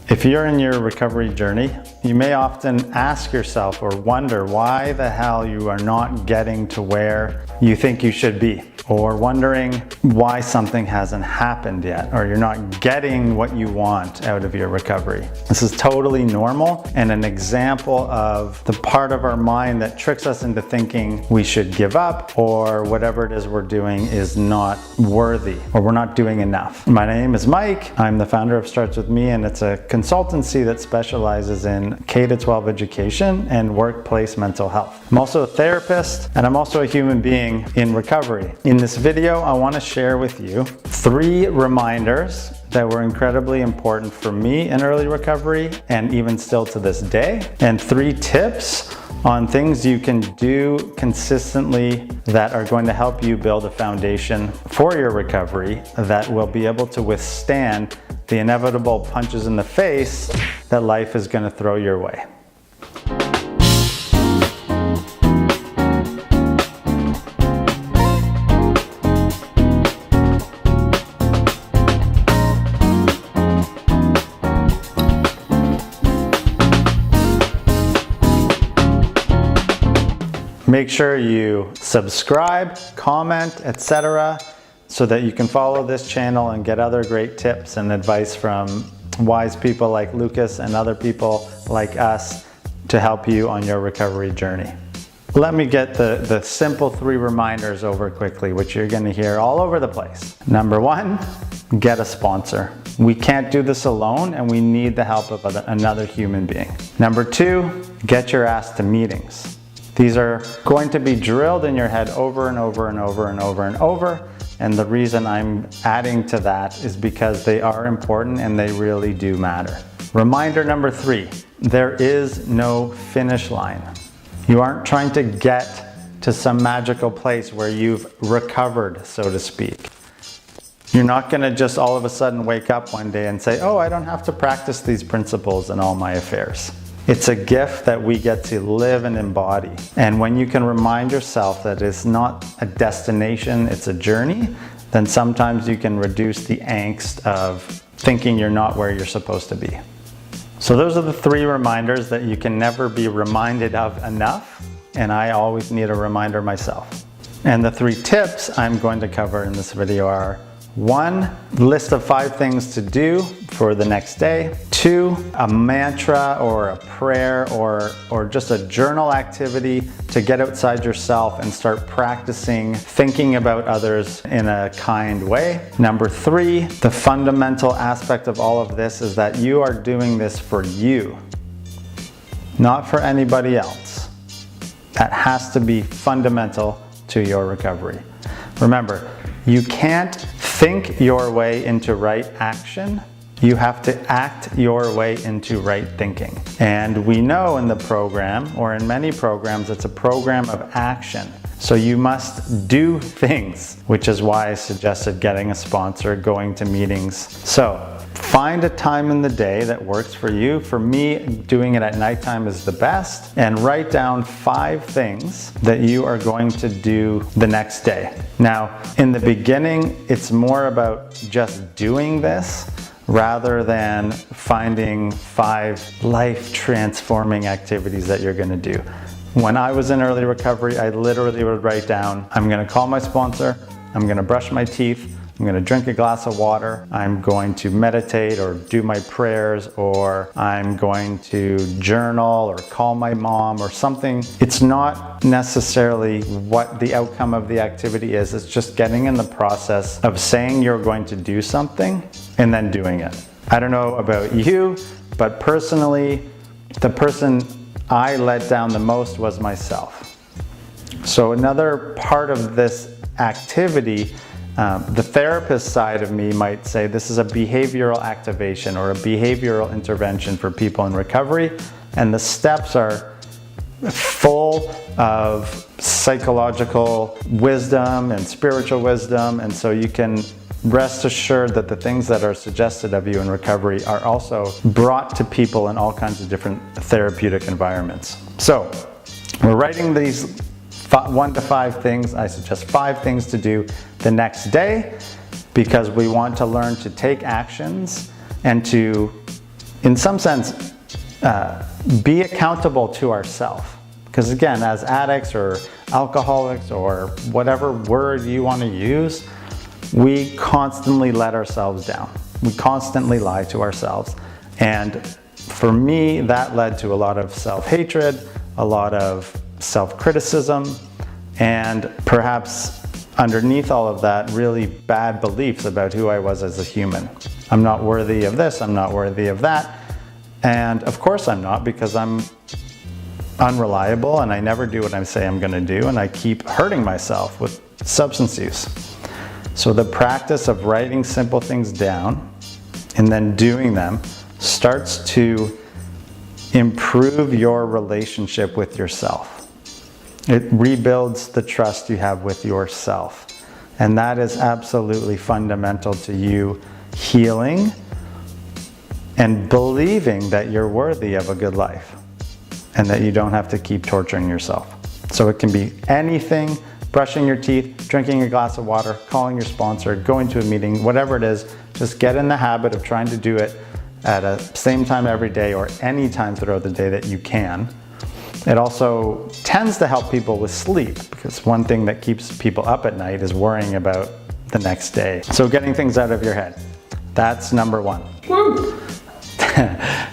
If you're in your recovery journey, you may often ask yourself or wonder why the hell you are not getting to where you think you should be, or wondering why something hasn't happened yet, or you're not getting what you want out of your recovery. This is totally normal and an example of the part of our mind that tricks us into thinking we should give up, or whatever it is we're doing is not worthy, or we're not doing enough. My name is Mike. I'm the founder of Starts With Me, and it's a consultancy that specializes in K-12 education and workplace mental health. I'm also a therapist, and I'm also a human being in recovery. In this video, I want to share with you 3 reminders that were incredibly important for me in early recovery and even still to this day, and 3 tips on things you can do consistently that are going to help you build a foundation for your recovery that will be able to withstand the inevitable punches in the face that life is going to throw your way. Make sure you subscribe, comment, etc., so that you can follow this channel and get other great tips and advice from wise people like Lucas and other people like us to help you on your recovery journey. Let me get the simple 3 reminders over quickly, which you're going to hear all over the place. Number 1, get a sponsor. We can't do this alone, and we need the help of another human being. Number 2, get your ass to meetings. These are going to be drilled in your head over and over and over and over and over. And the reason I'm adding to that is because they are important and they really do matter. Reminder number 3, there is no finish line. You aren't trying to get to some magical place where you've recovered, so to speak. You're not going to just all of a sudden wake up one day and say, oh, I don't have to practice these principles in all my affairs. It's a gift that we get to live and embody. And when you can remind yourself that it's not a destination, it's a journey, then sometimes you can reduce the angst of thinking you're not where you're supposed to be. So those are the 3 reminders that you can never be reminded of enough, and I always need a reminder myself. And the 3 tips I'm going to cover in this video are: 1, list of 5 things to do for the next day. 2, a mantra or a prayer or just a journal activity to get outside yourself and start practicing thinking about others in a kind way. Number 3, the fundamental aspect of all of this is that you are doing this for you, not for anybody else. That has to be fundamental to your recovery. Remember, you can't think your way into right action. You have to act your way into right thinking. And we know in the program, or in many programs, it's a program of action. So you must do things, which is why I suggested getting a sponsor, going to meetings. So find a time in the day that works for you. For me, doing it at nighttime is the best. And write down 5 things that you are going to do the next day. Now, in the beginning, it's more about just doing this rather than finding 5 life-transforming activities that you're going to do. When I was in early recovery, I literally would write down, I'm going to call my sponsor, I'm going to brush my teeth, I'm going to drink a glass of water, I'm going to meditate or do my prayers, or I'm going to journal or call my mom or something. It's not necessarily what the outcome of the activity is, it's just getting in the process of saying you're going to do something and then doing it. I don't know about you, but personally, the person I let down the most was myself. So another part of this activity, the therapist side of me might say this is a behavioral activation or a behavioral intervention for people in recovery, and the steps are full of psychological wisdom and spiritual wisdom, and so you can rest assured that the things that are suggested of you in recovery are also brought to people in all kinds of different therapeutic environments. So we're writing these 1 to 5 things. I suggest 5 things to do the next day, because we want to learn to take actions and to in some sense, be accountable to ourselves. Because again, as addicts or alcoholics or whatever word you want to use, we constantly let ourselves down. We constantly lie to ourselves. And for me, that led to a lot of self-hatred, a lot of self-criticism, and perhaps underneath all of that, really bad beliefs about who I was as a human. I'm not worthy of this, I'm not worthy of that. And of course I'm not, because I'm unreliable and I never do what I say I'm going to do, and I keep hurting myself with substance use. So the practice of writing simple things down and then doing them starts to improve your relationship with yourself. It rebuilds the trust you have with yourself. And that is absolutely fundamental to you healing and believing that you're worthy of a good life and that you don't have to keep torturing yourself. So it can be anything: brushing your teeth, drinking a glass of water, calling your sponsor, going to a meeting, whatever it is. Just get in the habit of trying to do it at a same time every day or any time throughout the day that you can. It also tends to help people with sleep, because one thing that keeps people up at night is worrying about the next day. So getting things out of your head, that's number one.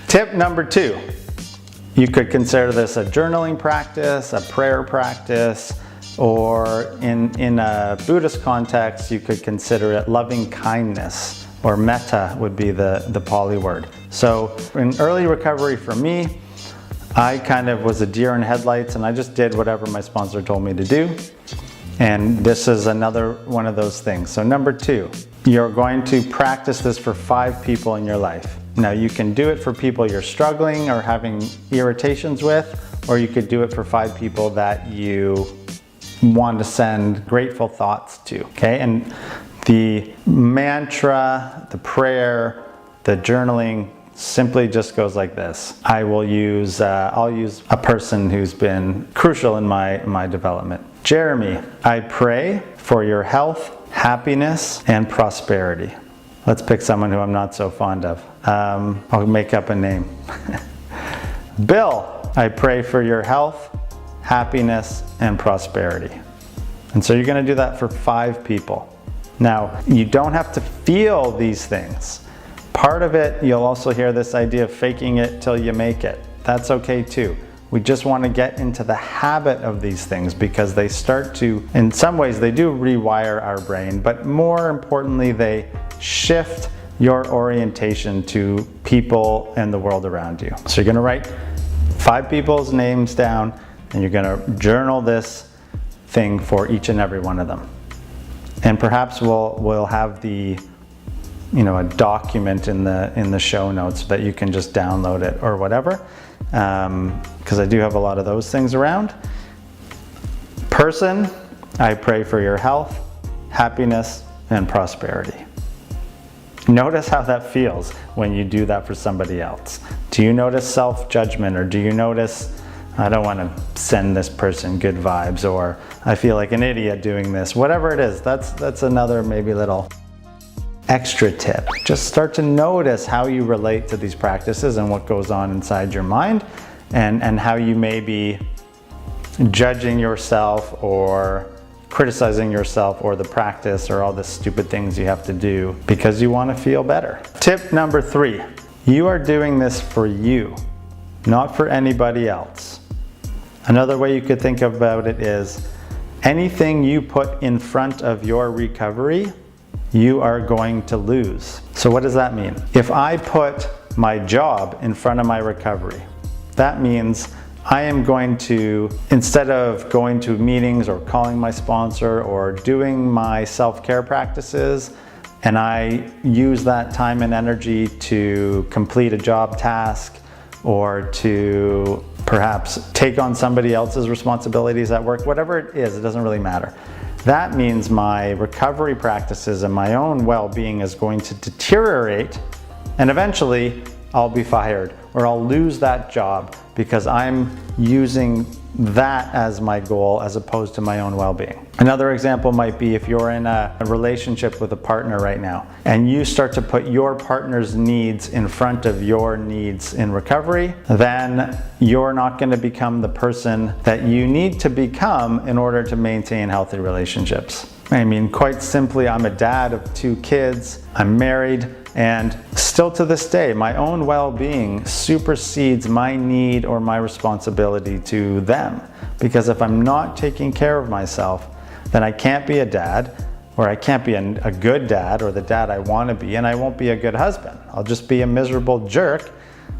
Tip number 2, you could consider this a journaling practice, a prayer practice, or in a Buddhist context, you could consider it loving kindness, or metta would be the Pali word. So in early recovery for me, I kind of was a deer in headlights and I just did whatever my sponsor told me to do. And this is another one of those things. So number 2, you're going to practice this for 5 people in your life. Now you can do it for people you're struggling or having irritations with, or you could do it for 5 people that you want to send grateful thoughts to, okay? And the mantra, the prayer, the journaling simply just goes like this. I'll use a person who's been crucial in my development. Jeremy, I pray for your health, happiness, and prosperity. Let's pick someone who I'm not so fond of. I'll make up a name. Bill, I pray for your health, happiness, and prosperity. And so you're going to do that for 5 people. Now, you don't have to feel these things. Part of it, you'll also hear this idea of faking it till you make it. That's okay too. We just want to get into the habit of these things, because they start to, in some ways, they do rewire our brain, but more importantly, they shift your orientation to people and the world around you. So you're going to write 5 people's names down, and you're going to journal this thing for each and every one of them. And perhaps we'll have a document in the show notes so that you can just download it or whatever, because I do have a lot of those things around. Person, I pray for your health, happiness, and prosperity. Notice how that feels when you do that for somebody else. Do you notice self-judgment, or do you notice, I don't want to send this person good vibes, or I feel like an idiot doing this? Whatever it is, that's another maybe little extra tip. Just start to notice how you relate to these practices and what goes on inside your mind, and how you may be judging yourself or criticizing yourself or the practice or all the stupid things you have to do because you want to feel better. Tip number 3, you are doing this for you, not for anybody else. Another way you could think about it is anything you put in front of your recovery, you are going to lose. So what does that mean? If I put my job in front of my recovery, that means I am going to, instead of going to meetings or calling my sponsor or doing my self-care practices, and I use that time and energy to complete a job task or to perhaps take on somebody else's responsibilities at work, whatever it is, it doesn't really matter. That means my recovery practices and my own well-being is going to deteriorate, and eventually I'll be fired or I'll lose that job because I'm using that as my goal as opposed to my own well-being. Another example might be if you're in a relationship with a partner right now and you start to put your partner's needs in front of your needs in recovery, then you're not going to become the person that you need to become in order to maintain healthy relationships. I mean, quite simply, I'm a dad of 2 kids, I'm married, and still to this day, my own well-being supersedes my need or my responsibility to them. Because if I'm not taking care of myself, then I can't be a dad, or I can't be a good dad, or the dad I want to be, and I won't be a good husband. I'll just be a miserable jerk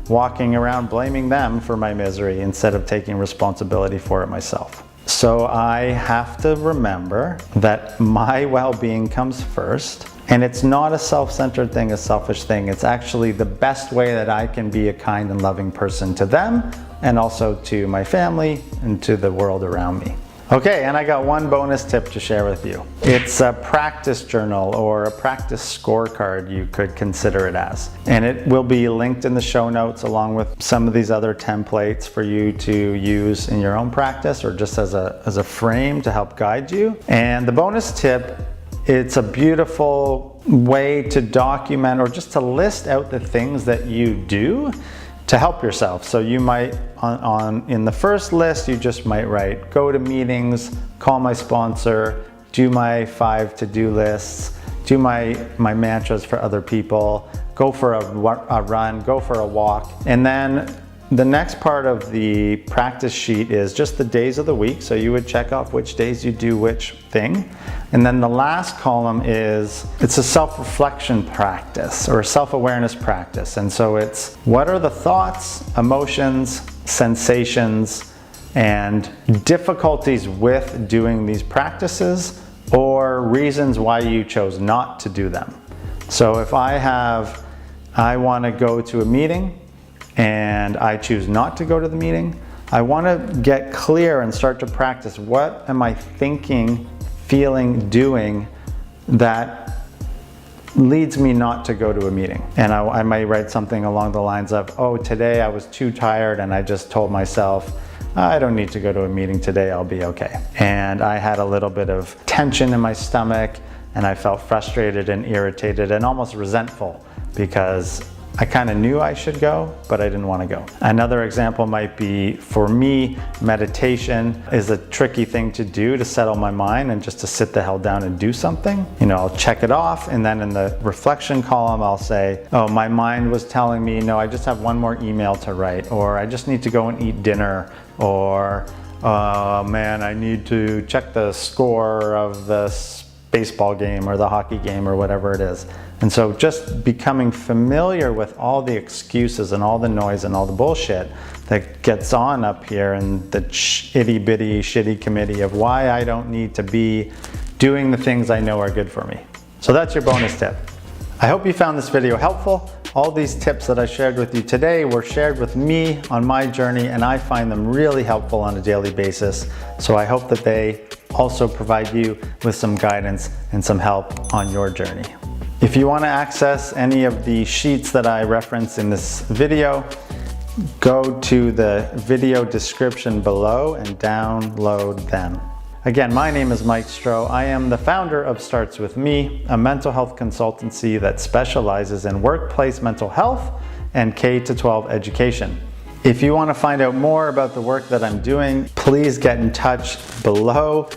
walking around blaming them for my misery instead of taking responsibility for it myself. So I have to remember that my well-being comes first, and it's not a self-centered thing, a selfish thing. It's actually the best way that I can be a kind and loving person to them, and also to my family and to the world around me. Okay, and I got one bonus tip to share with you. It's a practice journal or a practice scorecard, you could consider it as. And it will be linked in the show notes along with some of these other templates for you to use in your own practice or just as a frame to help guide you. And the bonus tip, it's a beautiful way to document or just to list out the things that you do to help yourself. So you might, in the first list, you just might write, go to meetings, call my sponsor, do my 5 to-do lists, do my mantras for other people, go for a run, go for a walk. And then the next part of the practice sheet is just the days of the week. So you would check off which days you do which thing. And then the last column it's a self-reflection practice or a self-awareness practice. And so it's what are the thoughts, emotions, sensations, and difficulties with doing these practices or reasons why you chose not to do them. So if I want to go to a meeting and I choose not to go to the meeting, I want to get clear and start to practice what am I thinking, feeling, doing that leads me not to go to a meeting. And I might write something along the lines of, oh, today I was too tired and I just told myself, I don't need to go to a meeting today, I'll be okay. And I had a little bit of tension in my stomach and I felt frustrated and irritated and almost resentful because I kind of knew I should go, but I didn't want to go. Another example might be, for me, meditation is a tricky thing to do to settle my mind and just to sit the hell down and do something. You know, I'll check it off, and then in the reflection column, I'll say, oh, my mind was telling me, no, I just have one more email to write, or I just need to go and eat dinner, or, oh man, I need to check the score of this baseball game or the hockey game or whatever it is. And so just becoming familiar with all the excuses and all the noise and all the bullshit that gets on up here and the itty bitty shitty committee of why I don't need to be doing the things I know are good for me. So that's your bonus tip. I hope you found this video helpful. All these tips that I shared with you today were shared with me on my journey, and I find them really helpful on a daily basis. So I hope that they also provide you with some guidance and some help on your journey. If you want to access any of the sheets that I referenced in this video, go to the video description below and download them. Again, my name is Mike Stroh. I am the founder of Starts With Me, a mental health consultancy that specializes in workplace mental health and K-12 education. If you want to find out more about the work that I'm doing, please get in touch below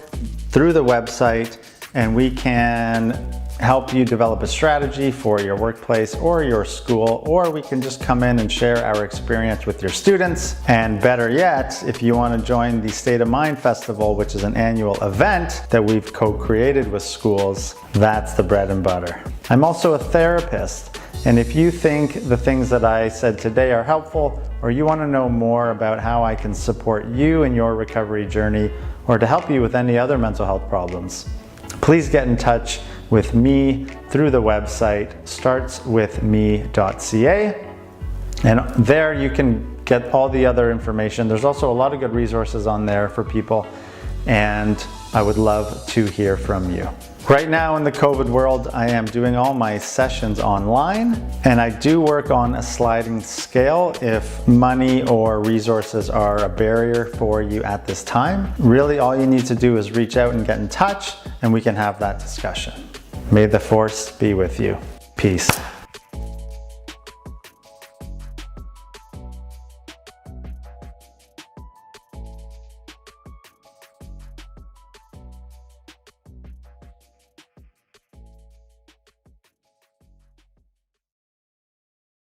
through the website, and we can help you develop a strategy for your workplace or your school, or we can just come in and share our experience with your students. And better yet, if you want to join the State of Mind Festival, which is an annual event that we've co-created with schools, that's the bread and butter. I'm also a therapist, and if you think the things that I said today are helpful, or you want to know more about how I can support you in your recovery journey, or to help you with any other mental health problems, please get in touch with me through the website startswithme.ca, and there you can get all the other information. There's also a lot of good resources on there for people and I would love to hear from you. Right now in the COVID world, I am doing all my sessions online, and I do work on a sliding scale if money or resources are a barrier for you at this time. Really, all you need to do is reach out and get in touch, and we can have that discussion. May the force be with you. Peace.